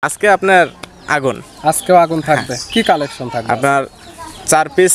আজকে আপনার আগুন আজকেও আগুন থাকবে। কি কালেকশন থাকবে? আপনার 4 পিস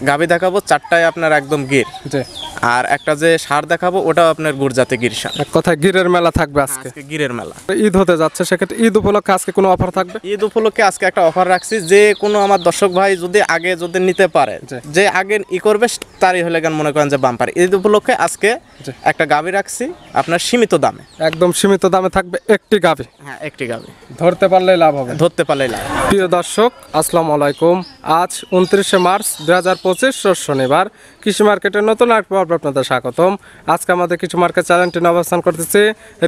গাভী দেখাবো, 4টায় আপনার একদম গির, জি। আর একটা যে সার দেখাবো ওটাও আপনার গুড়জাতে গির সার। এক কথায় গিরের মেলা থাকবে আজকে। আজকে গিরের মেলা। ঈদ হতে যাচ্ছে, সেক্ষেত্রে ঈদ উপলক্ষে আজকে কোনো অফার থাকবে? ঈদ উপলক্ষে আজকে একটা অফার রাখছি, যে কোনো আমার দর্শক ভাই যদি আগে যদি নিতে পারে, জি। যে আগে করবে তারই হলে গান মনে করেন যে বাম্পার। ঈদ উপলক্ষে আজকে জি। একটা গাভী রাখছি আপনার সীমিত দামে। একদম সীমিত দামে থাকবে একটি গাভী। হ্যাঁ, একটি গাভী ধরতে পারলেই লাভ হবে। ধরতে পারলেই লাভ। প্রিয় দর্শক, আসসালামু আলাইকুম। আজ 29শে মার্চ 2025 রোজ শনিবার। কৃষি মার্কেটের নতুন এক পর্বে আপনাদের স্বাগতম। আজকে আমাদের কিছু মার্কেট চ্যানেলটি অবস্থান করতেছে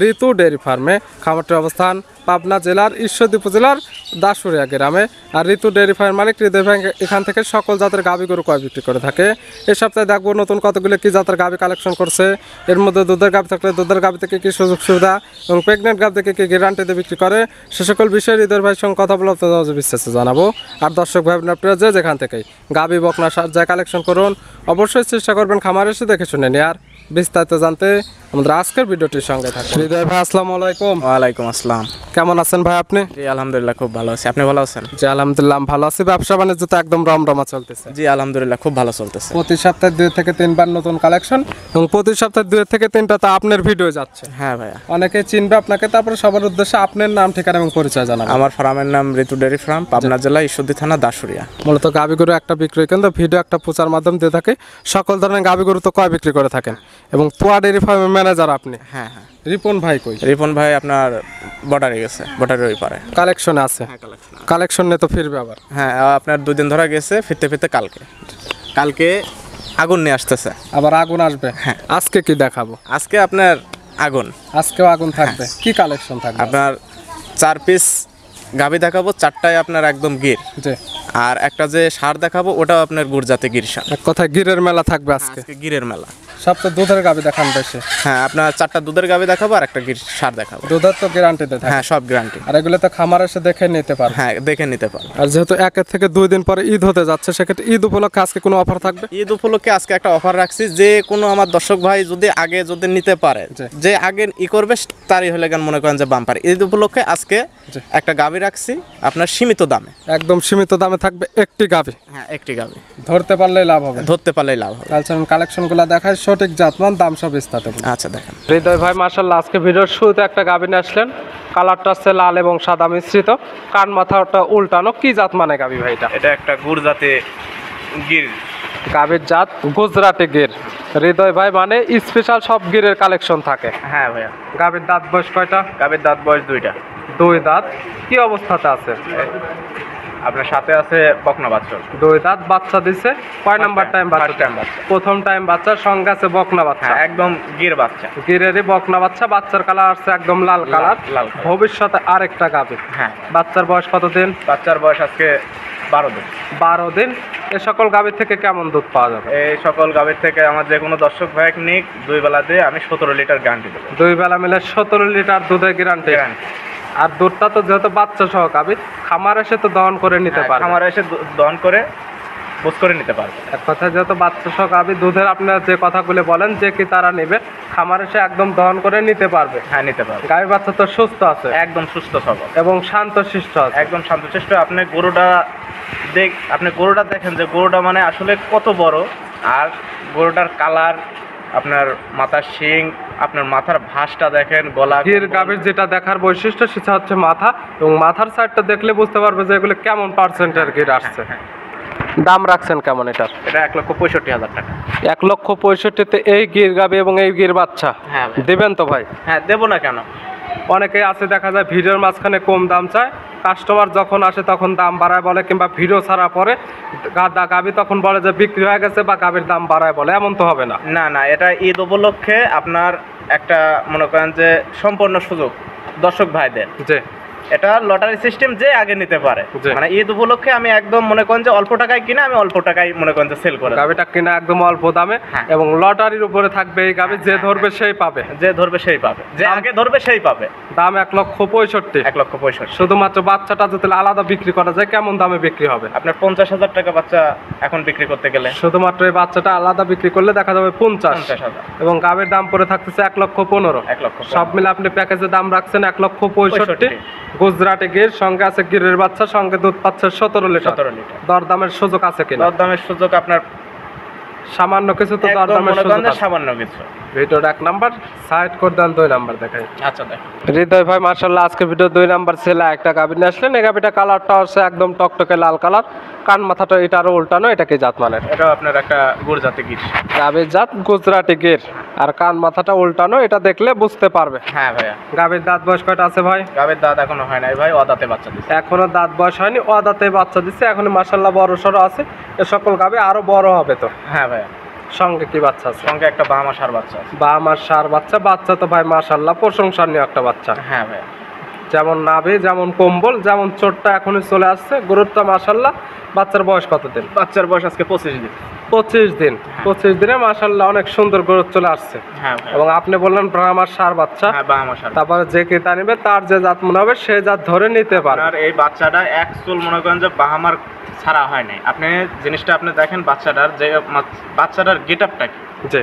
ঋতু ডেয়ারি ফার্মে। খামারটির অবস্থান পাবনা জেলার ঈশ্বরদী উপজেলার দাসুরিয়া গ্রামে। আর ঋতু ডেয়ারি ফার্ম মালিক হৃদয় ভাই এখান থেকে সকল জাতের গাভী গরু ক্রয় বিক্রি করে থাকে। এই সপ্তাহে দেখবো নতুন কতগুলো কি জাতের গাভী কালেকশন করছে। এর মধ্যে দুধের গাভী থাকলে দুধের গাভী থেকে কি সুযোগ সুবিধা এবং প্রেগনেন্ট গাভী থেকে কি গ্যারান্টিতে বিক্রি করে, সে সকল বিষয়ে হৃদয় ভাইয়ের সঙ্গে কথা বলে আপনাদের বিস্তারিত জানাবো। আর দর্শক ভাই আপনারা যে যেখান থেকেই গাভী বকনা সার যা কালেকশন করুন, অবশ্যই চেষ্টা করবেন খামারে এসে দেখে শুনে নিয়ে। আর বিস্তারিত জানতে আমাদের আজকের ভিডিওটির সঙ্গে থাকুন। হৃদয় ভাই আসসালামু আলাইকুম। ওয়ালাইকুম আসসালাম। কেমন আছেন ভাই আপনি? জি আলহামদুলিল্লাহ খুব ভালো আছি। আপনি ভালো আছেন? জি আলহামদুলিল্লাহ আমি ভালো আছি। ব্যবসা বাণিজ্য তো একদম রমরমা চলতেছে। জি আলহামদুলিল্লাহ খুব ভালো চলতেছে। প্রতি সপ্তাহে 2 থেকে 3 বার নতুন কালেকশন, এবং প্রতি সপ্তাহে 2 থেকে 3টা তো আপনার ভিডিও যাচ্ছে। হ্যাঁ ভাইয়া, অনেকে চিনবে আপনাকে। তারপরে সবার উদ্দেশ্যে আপনার নাম, ঠিকানা এবং পরিচয় জানাবেন। আমার ফার্মের নাম ঋতু ডেয়ারি ফার্ম, পাবনা জেলা ঈশ্বরদী থানা দাসুরিয়া। মূলত গাভী গরু একটা বিক্রয় কেন্দ্র, ভিডিও একটা প্রচার মাধ্যম দিয়ে থাকে। সকল ধরনের গাভী গরু তো ক্রয় বিক্রি করে থাকেন। এবং পোয়া ডেয়ারি ফার্মের ম্যানেজার আপনি। হ্যাঁ হ্যাঁ। রিপন ভাই কই? রিপন ভাই আপনার বর্ডারে গেছে, বর্ডারের ওই পারে। কালেকশনে আছে। কালেকশন নিয়ে তো ফিরবে আবার। হ্যাঁ, আপনার 2 দিন ধরে গেছে, ফিরতে ফিরতে কালকে আগুন নিয়ে আসতেছে। আবার আগুন আসবে। হ্যাঁ। আজকে কি দেখাবো? আজকে আপনার আগুন। আজকেও আগুন থাকবে। কি কালেকশন থাকবে? আপনার 4 পিস গাভী দেখাবো, 4টায় আপনার একদম গির, জি। আর একটা যে সার দেখাবো ওটাও আপনার গুড়জাতে গির সার। এক কথায় গিরের মেলা থাকবে আজকে। আজকে গিরের মেলা। সবচেয়ে দুধের গাভী দেখান বেশি। হ্যাঁ, আপনার 4টা দুধের গাভী দেখাবো আর একটা গির সার দেখাবো। দুধের তো গ্যারান্টিতে থাকে। হ্যাঁ, সব গ্যারান্টি। আর এগুলো তো খামার এসে দেখে নিতে পারবে। হ্যাঁ, দেখে নিতে পারো। আর যেহেতু 1 থেকে 2 দিন পরে ঈদ হতে যাচ্ছে, সেক্ষেত্রে ঈদ উপলক্ষে আজকে কোনো অফার থাকবে? ঈদ উপলক্ষে আজকে একটা অফার রাখছি, যে কোনো আমার দর্শক ভাই যদি আগে যদি নিতে পারে, জি। যে আগে করবে তারই হলে গান মনে করেন যে বাম্পার। ঈদ উপলক্ষে আজকে জি। একটা গাভী রাখছি আপনার সীমিত দামে। একদম সীমিত দামে থাকবে একটি গাভী। হ্যাঁ, একটি গাভী। ধরতে পারলেই লাভ হবে। ধরতে পারলেই লাভ হবে। কালেকশনগুলো দেখায়, সঠিক জাতমান, দাম সব বিস্তারিত বলুন। আচ্ছা দেখেন। হৃদয় ভাই মাশাআল্লাহ আজকে ভিডিওর শুরুতে একটা গাভী নিয়ে আসলেন। কালারটা হচ্ছে লাল এবং সাদা মিশ্রিত, কান মাথাটা উল্টানো। কি জাত মানে গাভী ভাই এটা? এটা একটা গুড়জাতে গির। গাভীর জাত গুজরাটি গির। হৃদয় ভাই মানে স্পেশাল সব গিরের কালেকশন থাকে। হ্যাঁ ভাইয়া। গাভীর দাঁত বয়স কয়টা? গাভীর দাঁত বয়স 2টা। 2 দাঁত। কি অবস্থাতে আছে? আপনার সাথে আছে বকনা বাছুর। 2 দাঁত। বাচ্চা দিছে কয় নাম্বার টাইম বাচ্চা? টাইম বাচ্চা। প্রথম টাইম বাচ্চার সঙ্গে আছে বকনা বাচ্চা। হ্যাঁ, একদম গির বাচ্চা। গিরেরই বকনা বাচ্চা। বাচ্চার কালার আছে একদম লাল কালার। লাল কালার। ভবিষ্যতে আরেকটা গাভী। হ্যাঁ। বাচ্চার বয়স কতদিন? বাচ্চার বয়স আজকে 12 দিন। 12 দিন। এ সকল গাভী থেকে কেমন দুধ পাওয়া যাবে? এই সকল গাভীর থেকে আমার যে কোনো দর্শক ভাই নিক 2 বেলা দিয়ে আমি 17 লিটার গ্যারান্টি দেবো। 2 বেলা মিলে 17 লিটার দুধের গ্যারান্টি। আর দুধটা তো যেহেতু বাচ্চা সহ গাভী, খামার এসে তো দহন করে নিতে পারবে। আমার এসে দহন করে বুঝ করে নিতে পারবে। এক কথা, যেহেতু বাচ্চা সহ গাভী, দুধের আপনারা যে কথাগুলো বলেন যে কি তারা নেবে, খামার এসে একদম দহন করে নিতে পারবে। হ্যাঁ, নিতে পারবে। গাভী বাচ্চা তো সুস্থ আছে, একদম সুস্থ সবল এবং শান্তশিষ্ট আছে। একদম শান্তশিষ্ট। আপনি গরুটা দেখেন যে গরুটা মানে আসলে কত বড়, আর গরুটার কালার, আপনার মাথার শিং, আপনার মাথার ভাঁজটা দেখেন, গলা। গির গাভীর যেটা দেখার বৈশিষ্ট্য সেটা হচ্ছে মাথা, এবং মাথার সাইডটা দেখলে বুঝতে পারবে যে এগুলো কেমন পার্সেন্টের গির আসছে। দাম রাখছেন কেমন এটা? এটা 1,65,000 টাকা। 1,65,000-তে এই গির গাভী এবং এই গির বাচ্চা হ্যাঁ ভাই। দেবেন তো ভাই? হ্যাঁ, দেবো না কেন। অনেকেই আছে দেখা যায় ভিডিওর মাঝখানে কম দাম চায়, কাস্টমার যখন আসে তখন দাম বাড়ায় বলে, কিংবা ভিডিও ছাড়া পরে গাভী তখন বলে যে বিক্রি হয়ে গেছে, বা গাভীর দাম বাড়ায় বলে। এমন তো হবে না। না না, এটা ঈদ উপলক্ষে আপনার একটা মনে করেন যে সম্পূর্ণ সুযোগ দর্শক ভাইদের। যে এটা লটারি সিস্টেম, যে আগে নিতে পারে। জি। মানে ঈদ উপলক্ষে আমি একদম মনে করেন যে অল্প টাকায় কিনে আমি অল্প টাকায় মনে করেন যে সেল করে দেব। গাভীটা কিনা একদম অল্প দামে। হ্যাঁ। এবং লটারির উপরে থাকবে এই গাভী, যে ধরবে সেই পাবে। যে ধরবে সেই পাবে, যে আগে ধরবে সেই পাবে। দাম 1,65,000। 1,65,000। শুধুমাত্র বাচ্চাটা যদি আলাদা বিক্রি করা যায় কেমন দামে বিক্রি হবে? আপনার 50,000 টাকা বাচ্চা এখন বিক্রি করতে গেলে। শুধুমাত্র এই বাচ্চাটা আলাদা বিক্রি করলে দেখা যাবে 50,000। এবং গাভীর দাম পড়ে থাকতেছে 1,15,000। 1,15,000। সব মিলে আপনি প্যাকেজের দাম রাখছেন 1,65,000। গুজরাটি গির, সঙ্গে আছে গিরের বাচ্চা, সঙ্গে দুধ পাচ্ছে 17 লিটার। 17 লিটার। দরদামের সুযোগ আছে কিনা? দরদামের সুযোগ আপনার সামান্য কিছু তো একদম দরদামের মনে সুযোগ করেন যে আছে। সামান্য কিছু। ভিডিওর 1 নাম্বার সাইড করে দেন, 2 নাম্বার দেখাই। আচ্ছা দেখ, হৃদয় ভাই মার্শাল্লাহ আজকে ভিডিও 2 নাম্বার ছেলে একটা গাভী নিয়ে আসলেন। এই গাভীটা কালারটা হচ্ছে একদম টকটকে লাল কালার, কান মাথাটা এটা আরো উল্টানো। এটা কি জাত মানের? এটা আপনার একটা গুড়জাতে গির। গাভীর জাত গুজরাটি গির, আর কান মাথাটা উল্টানো, এটা দেখলে বুঝতে পারবে। হ্যাঁ ভাইয়া। গাভীর দাঁত বয়স কয়টা আছে ভাই? গাবের দাঁত এখনো হয় নাই ভাই, অদাতে বাচ্চা দিচ্ছে। এখনো দাঁত বয়স হয়নি, অদাঁতে বাচ্চা দিচ্ছে। এখন মার্শাল্লাহ বড় সড়ো আছে। এ সকল গাভী আরো বড় হবে তো। হ্যাঁ ভাইয়া। সঙ্গে কি বাচ্চা আছে? সঙ্গে একটা বাহামা ষাঁড় বাচ্চা আছে। বা আমার সার বাচ্চা, বাচ্চা তো ভাই মার্শাল্লাহ প্রশংসনীয় একটা বাচ্চা। হ্যাঁ ভাইয়া। যেমন নাভি, যেমন কম্বল, যেমন চোটটা এখনই চলে আসছে, গুরুত্ব মার্শাল্লাহ। বাচ্চার বয়স কত দিন? বাচ্চার বয়স আজকে 25 দিন। 25 দিন। 25 দিনে মার্শাল্লাহ অনেক সুন্দর গ্রোথ চলে আসছে। হ্যাঁ ভাইয়া। এবং আপনি বললেন আমার সার বাচ্চা। হ্যাঁ বাহামা ষাঁড়। তারপরে যে ক্রেতা নেবে তার যে জাত মনে হবে সে জাত ধরে নিতে পারে। আর এই বাচ্চাটা একচুল মনে করেন যে বাহামার ছাড়া হয় নাই। আপনি জিনিসটা আপনি দেখেন বাচ্চাটার যে বাচ্চাটার গেটআপটা কি। জি,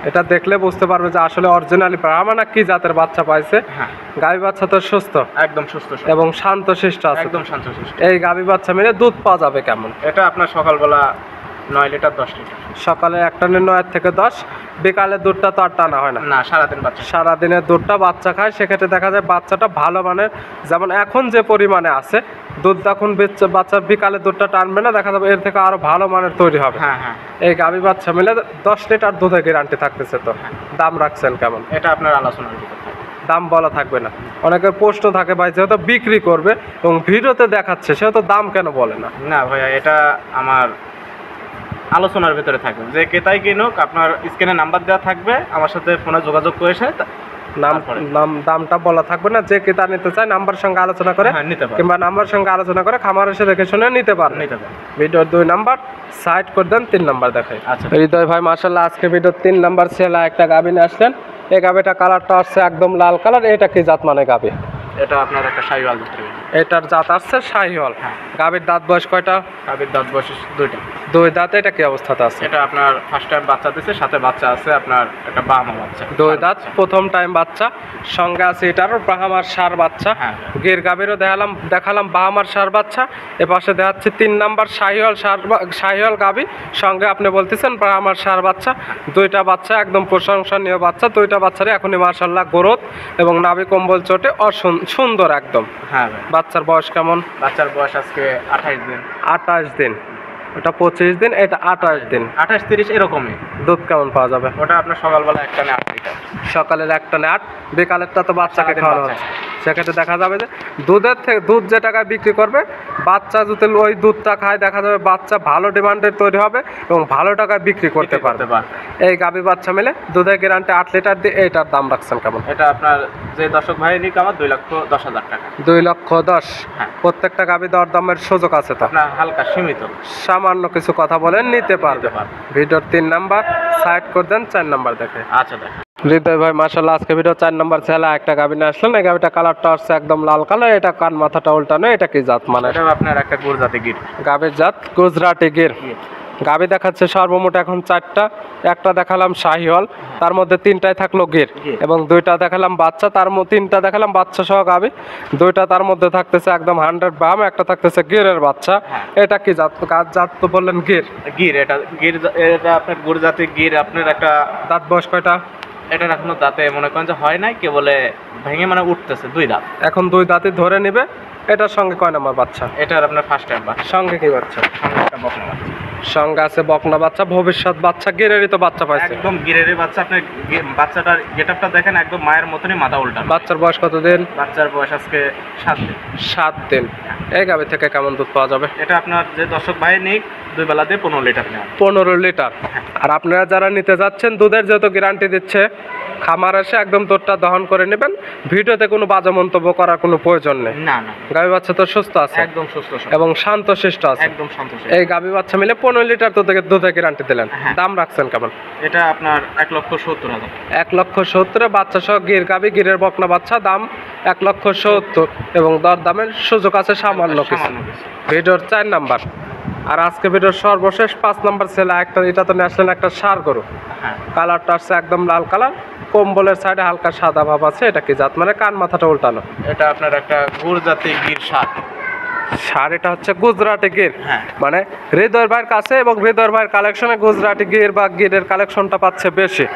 এটা দেখলে বুঝতে পারবে যে আসলে অরিজিনালি ব্রাহ্মণ না কি জাতের বাচ্চা পাইছে। হ্যাঁ গাভী বাচ্চা তো সুস্থ একদম সুস্থ এবং শান্তশিষ্ট আছে। একদম শান্তশিষ্ট। এই গাভী বাচ্চা মিলে দুধ পাওয়া যাবে কেমন? এটা আপনার সকালবেলা 9 লিটার 10 লিটার। সকালে এক টানে 9 থেকে 10, বিকালে দুধটা তো আর টানা হয় না। না, সারাদিন বাচ্চা। সারাদিনের দুধটা বাচ্চা খায়, সেক্ষেত্রে দেখা যায় বাচ্চাটা ভালো মানের। যেমন এখন যে পরিমাণে আছে দুধ, তখন বাচ্চা বিকালে দুধটা টানবে না, দেখা যাবে এর থেকে আরো ভালো মানের তৈরি হবে। হ্যাঁ হ্যাঁ। এই গাভী বাচ্চা মিলে 10 লিটার দুধের গ্যারান্টি থাকতেছে তো। দাম রাখছেন কেমন? এটা আপনার আলোচনার ভিতর থাকে। দাম বলা থাকবে না। অনেকের প্রশ্ন থাকে ভাই, যেহেতু বিক্রি করবে এবং ভিডিওতে দেখাচ্ছে সেহেতু দাম কেন বলে না? না ভাইয়া, এটা আমার আলোচনার ভিতরে থাকবে। যে ক্রেতাই কিনুক, আপনার স্ক্রিনে নাম্বার দেওয়া থাকবে, আমার সাথে ফোনে যোগাযোগ করে এসে দামটা বলা থাকবে না। যে ক্রেতা নিতে চায় নাম্বার সঙ্গে আলোচনা করে নিতে পারে, কিংবা নাম্বার সঙ্গে আলোচনা করে খামার এসে দেখে শুনে নিতে পারে। ভিডিওর 2 নাম্বার সাইড করে দেন, 3 নাম্বার দেখাই। আচ্ছা। হৃদয় ভাই মার্শাল্লাহ আজকে ভিডিওর 3 নাম্বার ছেলে একটা গাভী নিয়ে আসলেন। এই গাভীটা কালারটা আসছে একদম লাল কালার। এটা কি জাত মানে গাভী? এটা আপনার একটা শাহিওয়াল দুধ। এটার জাত আসছে শাহিওয়াল। গাভীর দাঁত বয়স কয়টা? গাভীর দাঁত বয়স 2টা। 2 দাঁত। এটা কি অবস্থাতে আছে? এটা আপনার ফার্স্ট টাইম বাচ্চা দিচ্ছে, সাথে বাচ্চা আছে আপনার একটা বাহামা বাচ্চা। 2 দাঁত, প্রথম টাইম বাচ্চা। সঙ্গে আছে এটারও বাহামার ষাঁড় বাচ্চা। গির গাভীরও দেখালাম বাহামার ষাঁড় বাচ্চা। এ পাশে দেখাচ্ছে 3 নাম্বার শাহিওয়াল গাভী। সঙ্গে আপনি বলতেছেন বাহামার ষাঁড় বাচ্চা। 2টা বাচ্চা একদম প্রশংসনীয় বাচ্চা। 2টা বাচ্চারই এখনই মার্শাল্লাহ গ্রোথ এবং নাভি কম্বল চোটে সুন্দর একদম। হ্যাঁ। বাচ্চার বয়স কেমন? বাচ্চার বয়স আজকে 28 দিন। 28 দিন। ওটা 25 দিন, এটা 28 দিন। 28-30 এরকমই। দুধ কেমন পাওয়া যাবে? ওটা আপনার সকালবেলা এক টানে 8 লিটার। সকালের এক টানে 8, বিকালেরটা তো বাচ্চাকে খাওয়ানো হচ্ছে। সেক্ষেত্রে দেখা যাবে যে দুধ যে টাকায় বিক্রি করবে, বাচ্চা যদি ওই দুধটা খায়, দেখা যাবে বাচ্চা ভালো ডিমান্ডের তৈরি হবে এবং ভালো টাকায় বিক্রি করতে পারবে। এই গাভী বাচ্চা মিলে দুধের গ্যারান্টি 8 লিটার দিয়ে। এইটার দাম রাখছেন কেমন? এটা আপনার যে দর্শক ভাই নিক আমার 2,10,000 টাকা। 2,10,000। হ্যাঁ। প্রত্যেকটা গাভী দরদামের সুযোগ আছে তো? আপনার হালকা সীমিত, সামান্য কিছু কথা বলেন নিতে পারবে। ভিডিওর 3 নাম্বার সাইড করে দেন, 4 নাম্বার দেখে। আচ্ছা দেখ। হৃদয় ভাই মার্শাল্লাহ আজকে ভিডিও 4 নাম্বার ছেলে একটা গাভী নিয়ে আসলেন। এই গাভীটা কালারটা আসছে একদম লাল কালার। এটা কান মাথাটা উল্টানো। এটা কি জাত মানে? এটা আপনার একটা গুজরাটি গির। গাভীর জাত গুজরাটি গির। গাভী দেখাচ্ছে সর্বমোট এখন 4টা। একটা দেখালাম শাহিওয়াল, তার মধ্যে 3টায় থাকলো গির, এবং 2টা দেখালাম বাচ্চা, তার মধ্যে 3টা দেখালাম বাচ্চা সহ গাভী। 2টা তার মধ্যে থাকতেছে একদম 100 বাম, একটা থাকতেছে গিরের বাচ্চা। এটা কি জাত? জাত তো বললেন গির। এটা আপনার গুজরাটি গির। আপনার একটা দাঁত বয়স কয়টা? এটার এখনো দাঁতে মনে করেন যে হয় নাই, কেবলে ভেঙে মানে উঠতেছে। 2 দাঁত। এখন 2 দাঁতই ধরে নিবে। এটার সঙ্গে কয় নাম্বার বাচ্চা? এটার আপনার ফার্স্ট টাইম বাচ্চা। সঙ্গে কি বাচ্চা? সঙ্গে একটা বকনা বাচ্চা। সঙ্গে আছে বকনা বাচ্চা, ভবিষ্যৎ বাচ্চা। গিরেরই তো বাচ্চা পাইছে। একদম গিরেরই বাচ্চা। আপনি বাচ্চাটার গেটআপটা দেখেন, একদম মায়ের মতনই মাথা উল্টা। বাচ্চার বয়স কত দিন? বাচ্চার বয়স আজকে 7 দিন। 7 দিন। এই গাভী থেকে কেমন দুধ পাওয়া যাবে? এটা আপনার যে দর্শক ভাই নিক 2 বেলা দিয়ে 15 লিটার নেওয়া। 15 লিটার। আর আপনারা যারা নিতে যাচ্ছেন, দুধের যেহেতু গ্যারান্টি দিচ্ছে, খামার এসে একদম দুধটা দহন করে নেবেন। ভিডিওতে কোনো বাজে মন্তব্য করার কোনো প্রয়োজন নেই। না না, গাভী বাচ্চা তো সুস্থ আছে, একদম সুস্থ এবং শান্তশিষ্ট আছে। একদম শান্তশিষ্ট। এই গাভী বাচ্চা মিলে 15 লিটার দুধের গ্যারান্টি দিলেন। দাম রাখছেন কেমন? এটা আপনার 1,70,000। 1,70,000 বাচ্চা সহ গির গাভী, গিরের বকনা বাচ্চা। দাম 1,70,000 এবং দরদামের সুযোগ আছে সামান্য কিছু। ভিডিওর 4 নাম্বার আর আজকে ভিডিওর সর্বশেষ 5 নম্বর ছেলে একটা, এটা তো ন্যাশনাল একটা সার গরু। হ্যাঁ, কালারটা আসছে একদম লাল কালার, কম্বলের সাইডে হালকা সাদা ভাব আছে। এটা কি জাত মানে কান মাথাটা উল্টানো? এটা আপনার একটা গুড়জাতি গির সার। সার এটা হচ্ছে গুজরাটি গির। হ্যাঁ। মানে হৃদয় ভাইয়ের কাছে এবং হৃদয় ভাইয়ের কালেকশনে গুজরাটি গির বা গিরের কালেকশনটা পাচ্ছে বেশি,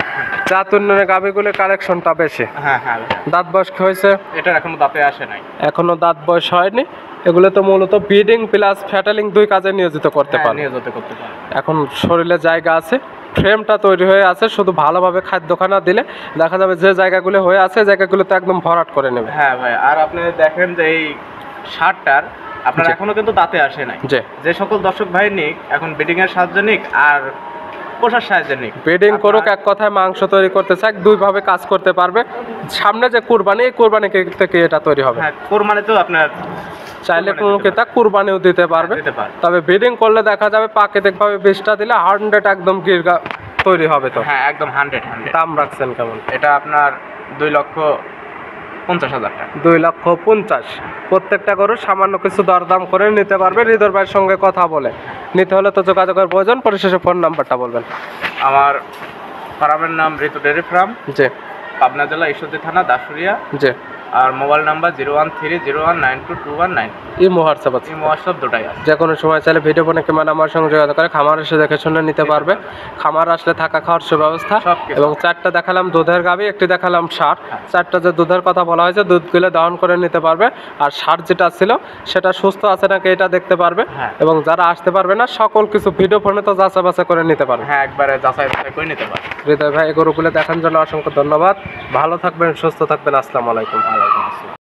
জাত উন্নয়নের গাভিগুলির কালেকশনটা বেশি। হ্যাঁ হ্যাঁ, দাঁত বয়স কি হয়েছে? এটার এখনো দাঁতে আসে নাই। এখনো দাঁত বয়স হয়নি। এগুলো তো মূলত ব্রিডিং প্লাস ফ্যাটেলিং দুই কাজে নিয়োজিত করতে পারে। নিয়োজিত করতে পারে। এখন শরীরে জায়গা আছে, ফ্রেমটা তৈরি হয়ে আছে, শুধু ভালোভাবে খাদ্যখানা দিলে দেখা যাবে যে জায়গাগুলো হয়ে আছে জায়গাগুলোতে একদম ভরাট করে নেবে। হ্যাঁ ভাই, আর আপনি দেখেন যে এই সারটার আপনার জি। এখনো কিন্তু দাঁতে আসে নাই। যে যে সকল দর্শক ভাই নিক এখন ব্রিডিং এর সাহায্য নিক আর পোষার সাহায্য নিক। ব্রিডিং করুক, এক কথায় মাংস তৈরি করতে চাই, দুইভাবে কাজ করতে পারবে। সামনে যে কুরবানি, এই কুরবানি থেকে এটা তৈরি হবে। হ্যাঁ, কোরবানি তো আপনার চাইলে কুরবানি কোনো দিতে কেতা কুরবানিও দিতে পারবে। দিতে পারে। তবে ব্রিডিং করলে দেখা যাবে প্রাকৃতিকভাবে বিষটা দিলে 100 একদম গির্গা তৈরি হবে। তো হ্যাঁ, একদম 100। দাম রাখছেন কেমন? এটা আপনার 2,50,000 টাকা। 2,50,000। প্রত্যেকটা গরু সামান্য কিছু দরদাম করে নিতে পারবে হৃদয় ভাইয়ের সঙ্গে কথা বলে। নিতে হলে তো যোগাযোগের প্রয়োজন। পরিশেষে ফোন নাম্বারটা বলবেন। আমার ফার্মের নাম ঋতু ডেয়ারি ফার্ম, জি পাবনা জেলা ঈশ্বরদী থানা, দাসুরিয়া। জি। আর মোবাইল নাম্বার 01301922192। ইমো হোয়াটসঅ্যাপ আছে। এই হোয়াটসঅ্যাপ দুটাই আছে। যে কোনো সময় চাইলে ভিডিও ফোনে কিংবা আমার সঙ্গে যোগাযোগ করে খামার এসে দেখে শুনে নিতে পারবে। খামার আসলে থাকা খাওয়ার সুব্যবস্থা সবকিছু। এবং 4টা দেখালাম দুধের গাভী, একটি দেখালাম সার। 4টা যে দুধের কথা বলা হয়েছে দুধগুলো দহন করে নিতে পারবে। আর সার যেটা ছিল সেটা সুস্থ আছে নাকি এটা দেখতে পারবে। হ্যাঁ। এবং যারা আসতে পারবে না সকল কিছু ভিডিও ফোনে তো যাচাই বাছাই করে নিতে পারবে। হ্যাঁ, একবারে যাচাই বাছাই করে নিতে পারে। হৃদয় ভাই এই গরুগুলো দেখার জন্য অসংখ্য ধন্যবাদ। ভালো থাকবেন, সুস্থ থাকবেন। আসসালামু আলাইকুম। ওয়ালাইকুম আসসালাম।